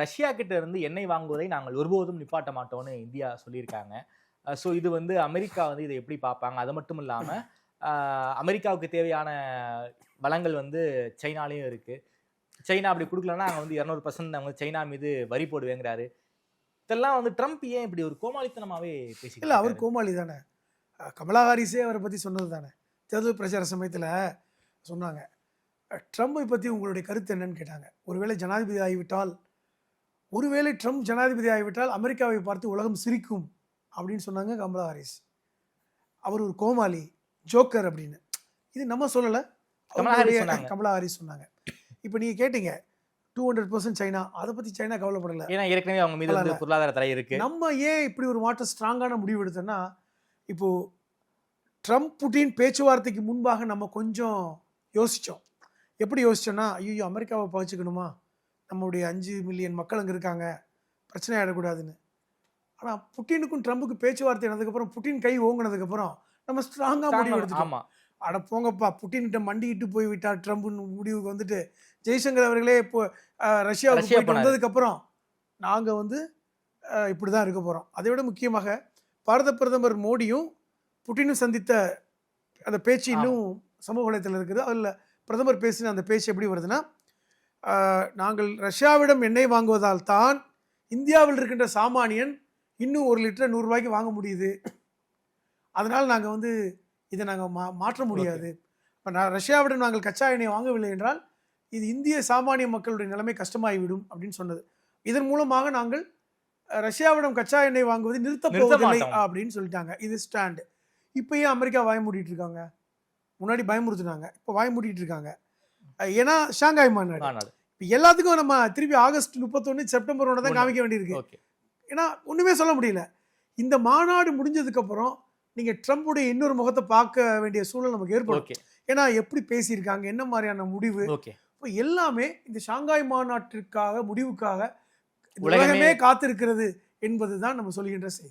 Russia கிட்ட இருந்து எண்ணெய் வாங்குவதை நாங்கள் ஒருபோதும் நிப்பாட்ட மாட்டோம்னு இந்தியா சொல்லியிருக்காங்க. ஸோ இது வந்து அமெரிக்கா வந்து இதை எப்படி பார்ப்பாங்க? அது மட்டும் இல்லாம அமெரிக்காவுக்கு தேவையான வளங்கள் வந்து சைனாலயும் இருக்கு. சைனா அப்படி குடுக்கலன்னா நாங்க வந்து 200% நாங்க சைனா மீது வரி போடுவேங்கிறாரு. இதெல்லாம் வந்து ட்ரம்ப் ஏன் இப்படி ஒரு கோமாளித்தனமாவே பேசிக்கிட்டு இல்ல அவர் இருக்காரு? கோமாளி தானே. கமலா ஹாரிஸே அவரை பத்தி சொன்னது தானே. தேர்தல் பிரச்சார சமயத்துல சொன்னாங்க. ட்ரம்பை பத்தி உங்களுடைய கருத்து என்னன்னு கேட்டாங்க. ஒருவேளை ஜனாதிபதி ஆகிவிட்டால் ஒருவேளை ட்ரம்ப் ஜனாதிபதி ஆகிவிட்டால் அமெரிக்காவை பார்த்து உலகம் சிரிக்கும் அப்படின்னு சொன்னாங்க கமலா ஹாரிஸ். அவர் ஒரு கோமாளி, ஜோக்கர் அப்படின்னு. இது நம்ம சொல்லலை, கமலா ஹாரிஸ் சொன்னாங்க. இப்போ நீங்க கேட்டீங்க 200% சைனா, அதை பத்தி சைனா கவலைப்படலை. ஏன்னா ஏற்கனவே அவங்க மீது வந்து பொருளாதார தடை இருக்கு. நம்ம ஏன் இப்படி ஒரு மாற்றம் ஸ்ட்ராங்கான முடிவு எடுத்தோம்னா, இப்போ ட்ரம்ப் புட்டின் பேச்சுவார்த்தைக்கு முன்பாக நம்ம கொஞ்சம் யோசிச்சோம். எப்படி யோசிச்சோம்னா, ஐயோ அமெரிக்காவை பகிச்சுக்கணுமா, நம்மளுடைய 5 மில்லியன் மக்கள் அங்கே இருக்காங்க, பிரச்சனை ஆகிடக்கூடாதுன்னு. ஆனால் புட்டினுக்கும் ட்ரம்புக்கும் பேச்சுவார்த்தை நடந்ததுக்கப்புறம், புட்டின் கை ஓங்கினதுக்கப்புறம் நம்ம ஸ்ட்ராங்காக முடிவு எடுத்துட்டோம். அட போங்கப்பா, புட்டின்கிட்ட மண்டிக்கிட்டு போய் விட்டார் ட்ரம்ப்னு முடிவுக்கு வந்துட்டு ஜெய்சங்கர் அவர்களே இப்போ ரஷ்யாவுக்கு போயிட்டு வந்ததுக்கப்புறம் நாங்கள் வந்து இப்படி தான் இருக்க போகிறோம். அதை விட முக்கியமாக பாரத பிரதமர் மோடியும் புட்டினும் சந்தித்த அந்த பேச்சு இன்னும் சமூக வலைத்தளத்தில் இருக்குது. அதில் பிரதமர் பேசின அந்த பேச்சு எப்படி வருதுன்னா, நாங்கள் ரஷ்யாவிடம் எண்ணெய் வாங்குவதால் தான் இந்தியாவில் இருக்கின்ற சாமானியன் இன்னும் 1 லிட்டர் 100 ரூபாய்க்கு வாங்க முடியுது. அதனால் நாங்கள் வந்து இதை நாங்கள் மாற்ற முடியாது. இப்போ ரஷ்யாவிடம் நாங்கள் கச்சா எண்ணெய் வாங்கவில்லை என்றால் இது இந்திய சாமானிய மக்களுடைய நிலைமை கஷ்டமாகிவிடும் அப்படின்னு சொன்னது. இதன் மூலமாக நாங்கள் ரஷ்யாவிடம் கச்சா எண்ணெய் வாங்குவதை நிறுத்தப் போவதில்லை அப்படின்னு சொல்லிட்டாங்க. இது ஸ்டாண்டு. இப்போ ஏன் அமெரிக்கா வாய் மூடிட்டு இருக்காங்க? முன்னாடி பயமுறுத்துனாங்க, இப்போ வாய் மூடிட்டு இருக்காங்க. ஏன்னா ஷாங்காய் மாநாடு இப்போ எல்லாத்துக்கும் நம்ம திருப்பி ஆகஸ்ட் 31 செப்டம்பர் 1 தான் காமிக்க வேண்டியிருக்கு. ஏன்னா ஒன்றுமே சொல்ல முடியல. இந்த மாநாடு முடிஞ்சதுக்கப்புறம் நீங்கள் ட்ரம்புடைய இன்னொரு முகத்தை பார்க்க வேண்டிய சூழல் நமக்கு ஏற்படும். ஏன்னா எப்படி பேசியிருக்காங்க, என்ன மாதிரியான முடிவு, இப்போ எல்லாமே இந்த ஷாங்காய் மாநாட்டிற்காக முடிவுக்காக உலகமே காத்திருக்கிறது என்பதுதான் நம்ம சொல்கின்ற செய்தி.